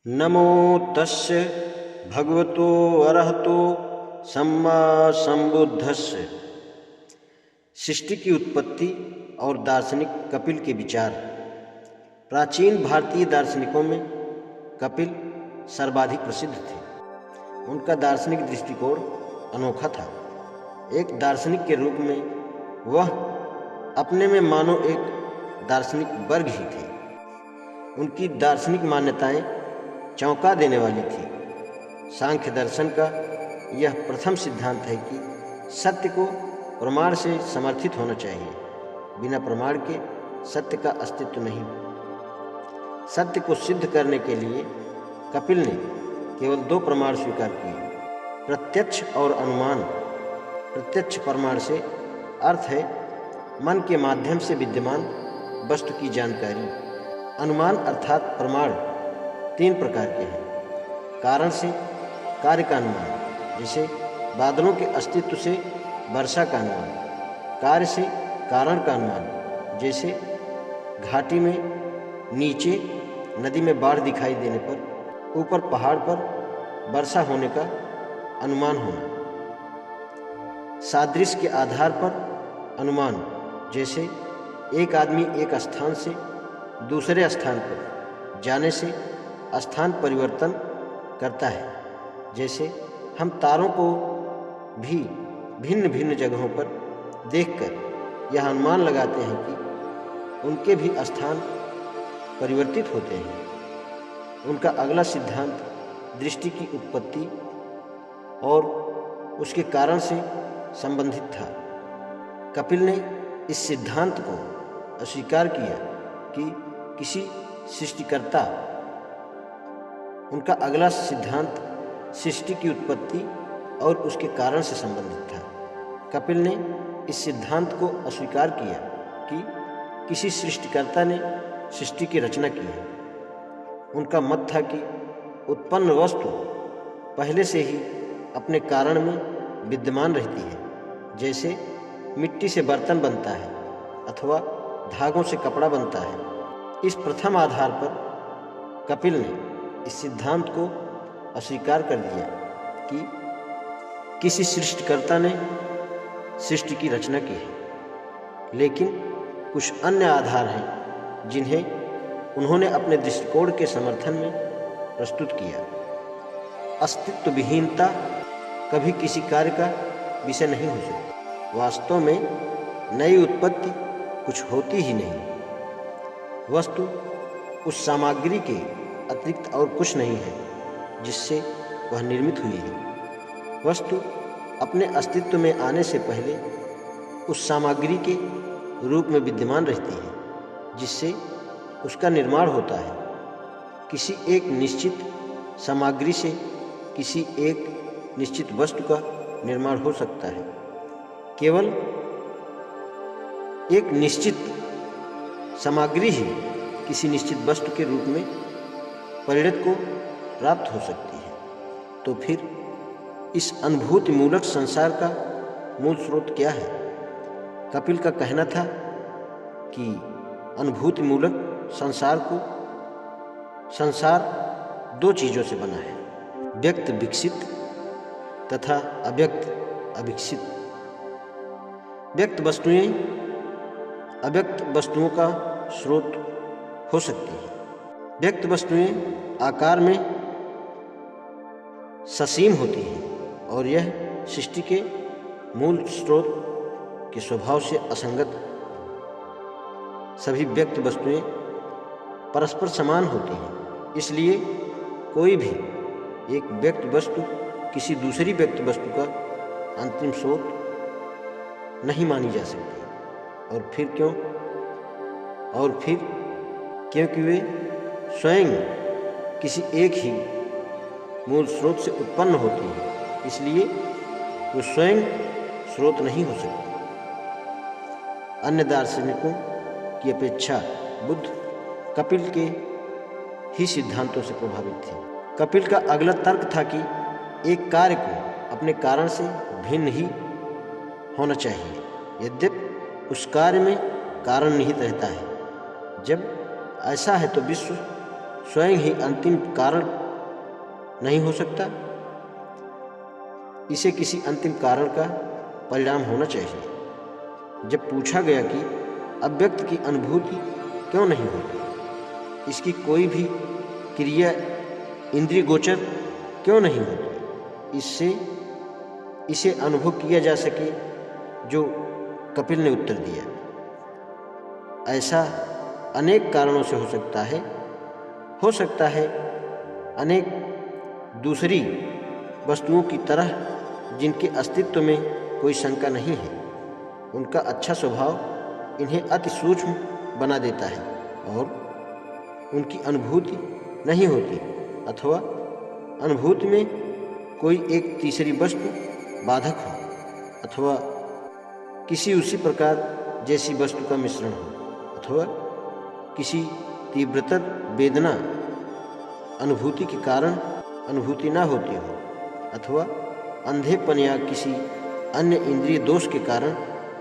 नमो तस्य भगवतो अरहतो सम्मा संबुद्धस्य। सृष्टि की उत्पत्ति और दार्शनिक कपिल के विचार। प्राचीन भारतीय दार्शनिकों में कपिल सर्वाधिक प्रसिद्ध थे। उनका दार्शनिक दृष्टिकोण अनोखा था। एक दार्शनिक के रूप में वह अपने में मानो एक दार्शनिक वर्ग ही थे। उनकी दार्शनिक मान्यताएं चौंका देने वाली थी। सांख्य दर्शन का यह प्रथम सिद्धांत है कि सत्य को प्रमाण से समर्थित होना चाहिए। बिना प्रमाण के सत्य का अस्तित्व नहीं। सत्य को सिद्ध करने के लिए कपिल ने केवल दो प्रमाण स्वीकार किए, प्रत्यक्ष और अनुमान। प्रत्यक्ष प्रमाण से अर्थ है मन के माध्यम से विद्यमान वस्तु की जानकारी। अनुमान अर्थात प्रमाण तीन प्रकार के हैं। कारण से कार्य का अनुमान, जैसे बादलों के अस्तित्व से वर्षा का अनुमान। कार्य से कारण का अनुमान, जैसे घाटी में नीचे नदी में बाढ़ दिखाई देने पर ऊपर पहाड़ पर वर्षा होने का अनुमान होना। सादृश्य के आधार पर अनुमान, जैसे एक आदमी एक स्थान से दूसरे स्थान पर जाने से स्थान परिवर्तन करता है। जैसे हम तारों को भी भिन्न भिन्न जगहों पर देखकर यह अनुमान लगाते हैं कि उनके भी स्थान परिवर्तित होते हैं। उनका अगला सिद्धांत दृष्टि की उत्पत्ति और उसके कारण से संबंधित था। कपिल ने इस सिद्धांत को अस्वीकार किया कि किसी सृष्टिकर्ता। उनका अगला सिद्धांत सृष्टि की उत्पत्ति और उसके कारण से संबंधित था। कपिल ने इस सिद्धांत को अस्वीकार किया कि किसी सृष्टिकर्ता ने सृष्टि की रचना की है। उनका मत था कि उत्पन्न वस्तु पहले से ही अपने कारण में विद्यमान रहती है। जैसे मिट्टी से बर्तन बनता है अथवा धागों से कपड़ा बनता है। इस प्रथम आधार पर कपिल ने इस सिद्धांत को अस्वीकार कर दिया कि किसी सृष्टिकर्ता ने सृष्टि की रचना की है। लेकिन कुछ अन्य आधार हैं जिन्हें उन्होंने अपने दृष्टिकोण के समर्थन में प्रस्तुत किया। अस्तित्व विहीनता कभी किसी कार्य का विषय नहीं हो सकती। वास्तव में नई उत्पत्ति कुछ होती ही नहीं। वस्तु उस सामग्री के अतिरिक्त और कुछ नहीं है जिससे वह निर्मित हुई है। वस्तु अपने अस्तित्व में आने से पहले उस सामग्री के रूप में विद्यमान रहती है जिससे उसका निर्माण होता है। किसी एक निश्चित सामग्री से किसी एक निश्चित वस्तु का निर्माण हो सकता है। केवल एक निश्चित सामग्री ही किसी निश्चित वस्तु के रूप में परिणत को प्राप्त हो सकती है। तो फिर इस अनुभूति मूलक संसार का मूल स्रोत क्या है? कपिल का कहना था कि अनुभूति मूलक संसार दो चीज़ों से बना है, व्यक्त विकसित तथा अव्यक्त अविकसित। व्यक्त वस्तुएं अव्यक्त वस्तुओं का स्रोत हो सकती हैं। व्यक्त वस्तुएं आकार में ससीम होती हैं और यह सृष्टि के मूल स्रोत के स्वभाव से असंगत। सभी व्यक्त वस्तुएं परस्पर समान होती हैं। इसलिए कोई भी एक व्यक्त वस्तु किसी दूसरी व्यक्त वस्तु का अंतिम स्रोत नहीं मानी जा सकती। और फिर क्योंकि वे स्वयं किसी एक ही मूल स्रोत से उत्पन्न होती है, इसलिए वे स्वयं स्रोत नहीं हो सकते। अन्य दार्शनिकों की अपेक्षा बुद्ध कपिल के ही सिद्धांतों से प्रभावित थे। कपिल का अगला तर्क था कि एक कार्य को अपने कारण से भिन्न ही होना चाहिए, यद्यपि उस कार्य में कारण निहित रहता है। जब ऐसा है तो विश्व स्वयं ही अंतिम कारण नहीं हो सकता? इसे किसी अंतिम कारण का परिणाम होना चाहिए। जब पूछा गया कि अव्यक्त की अनुभूति क्यों नहीं होती, इसकी कोई भी क्रिया इंद्रिय गोचर क्यों नहीं होती, इससे इसे अनुभव किया जा सके, जो कपिल ने उत्तर दिया, ऐसा अनेक कारणों से हो सकता है अनेक दूसरी वस्तुओं की तरह जिनके अस्तित्व में कोई शंका नहीं है। उनका अच्छा स्वभाव इन्हें अति सूक्ष्म बना देता है और उनकी अनुभूति नहीं होती, अथवा अनुभूति में कोई एक तीसरी वस्तु बाधक हो, अथवा किसी उसी प्रकार जैसी वस्तु का मिश्रण हो, अथवा किसी तीव्रतर वेदना अनुभूति के कारण अनुभूति न होती हो, अथवा अंधेपन या किसी अन्य इंद्रिय दोष के कारण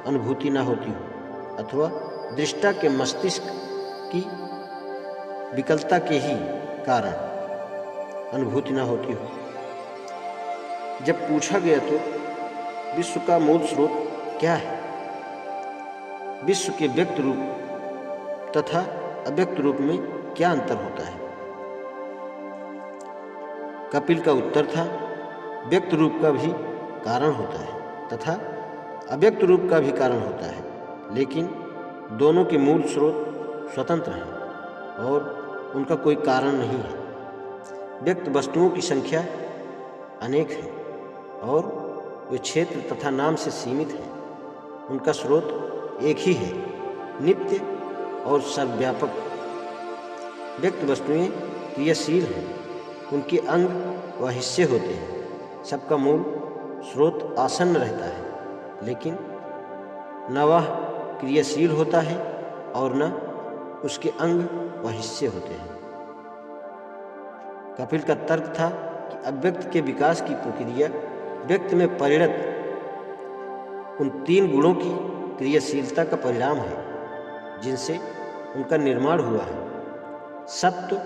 अनुभूति न होती हो, अथवा दृष्टा के मस्तिष्क की विकलता के ही कारण अनुभूति न होती हो। जब पूछा गया तो विश्व का मूल स्रोत क्या है, विश्व के व्यक्त रूप तथा अव्यक्त रूप में क्या अंतर होता है? कपिल का उत्तर था, व्यक्त रूप का भी कारण होता है तथा अव्यक्त रूप का भी कारण होता है, लेकिन दोनों के मूल स्रोत स्वतंत्र हैं और उनका कोई कारण नहीं है। व्यक्त वस्तुओं की संख्या अनेक है और वे क्षेत्र तथा नाम से सीमित हैं। उनका स्रोत एक ही है, नित्य और सर्वव्यापक। व्यक्त वस्तुएं क्रियाशील हैं, उनके अंग व हिस्से होते हैं। सबका मूल स्रोत आसन्न रहता है, लेकिन न वह क्रियाशील होता है और न उसके अंग व हिस्से होते हैं। कपिल का तर्क था कि अव्यक्त के विकास की प्रक्रिया व्यक्त में परिणत उन तीन गुणों की क्रियाशीलता का परिणाम है, जिनसे उनका निर्माण हुआ है। सत्व,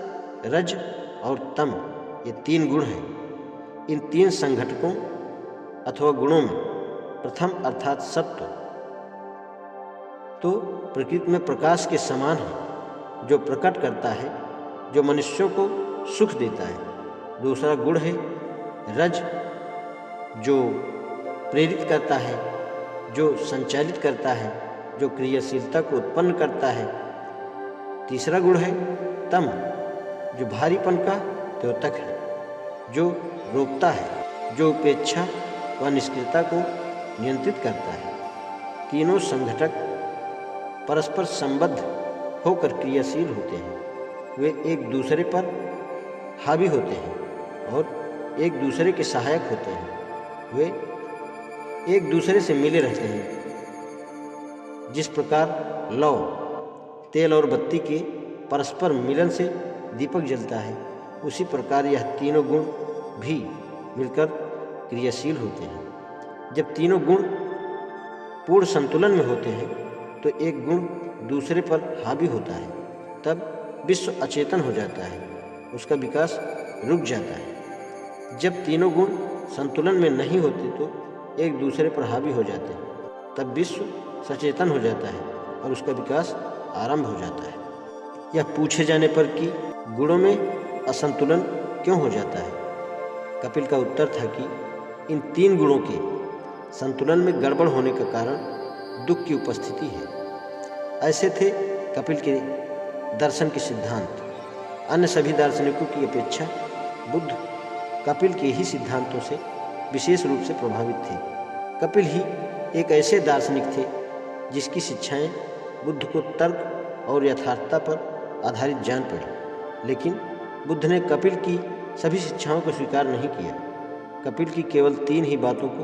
रज और तम, ये तीन गुण हैं। इन तीन संघटकों अथवा गुणों में प्रथम अर्थात सत्व तो प्रकृति में प्रकाश के समान है, जो प्रकट करता है, जो मनुष्यों को सुख देता है। दूसरा गुण है रज, जो प्रेरित करता है, जो संचालित करता है, जो क्रियाशीलता को उत्पन्न करता है। तीसरा गुण है तम, जो भारीपन का द्योतक है, जो रोकता है, जो उपेक्षा व निष्क्रियता को नियंत्रित करता है। तीनों संघटक परस्पर संबद्ध होकर क्रियाशील होते हैं। वे एक दूसरे पर हावी होते हैं और एक दूसरे के सहायक होते हैं। वे एक दूसरे से मिले रहते हैं। जिस प्रकार लौ, तेल और बत्ती के परस्पर मिलन से दीपक जलता है, उसी प्रकार यह तीनों गुण भी मिलकर क्रियाशील होते हैं। जब तीनों गुण पूर्ण संतुलन में होते हैं तो एक गुण दूसरे पर हावी होता है, तब विश्व अचेतन हो जाता है, उसका विकास रुक जाता है। जब तीनों गुण संतुलन में नहीं होते तो एक दूसरे पर हावी हो जाते हैं, तब विश्व सचेतन हो जाता है और उसका विकास आरंभ हो जाता है। यह पूछे जाने पर कि गुणों में असंतुलन क्यों हो जाता है, कपिल का उत्तर था कि इन तीन गुणों के संतुलन में गड़बड़ होने का कारण दुख की उपस्थिति है। ऐसे थे कपिल के दर्शन के सिद्धांत। अन्य सभी दार्शनिकों की अपेक्षा बुद्ध कपिल के ही सिद्धांतों से विशेष रूप से प्रभावित थे। कपिल ही एक ऐसे दार्शनिक थे जिसकी शिक्षाएं बुद्ध को तर्क और यथार्थता पर आधारित जान पड़ी, लेकिन बुद्ध ने कपिल की सभी शिक्षाओं को स्वीकार नहीं किया। कपिल की केवल तीन ही बातों को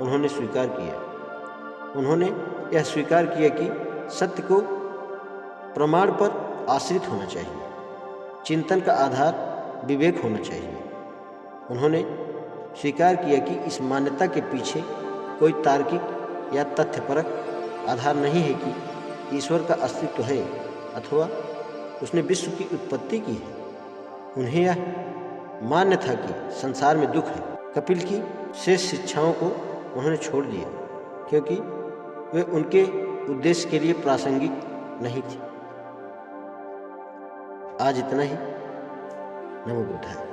उन्होंने स्वीकार किया। उन्होंने यह स्वीकार किया कि सत्य को प्रमाण पर आश्रित होना चाहिए, चिंतन का आधार विवेक होना चाहिए। उन्होंने स्वीकार किया कि इस मान्यता के पीछे कोई तार्किक या तथ्यपरक आधार नहीं है कि ईश्वर का अस्तित्व है अथवा उसने विश्व की उत्पत्ति की है। उन्हें यह मान्य था कि संसार में दुख है। कपिल की शेष शिक्षाओं को उन्होंने छोड़ दिया क्योंकि वे उनके उद्देश्य के लिए प्रासंगिक नहीं थी। आज इतना ही। नमो बुद्धाय।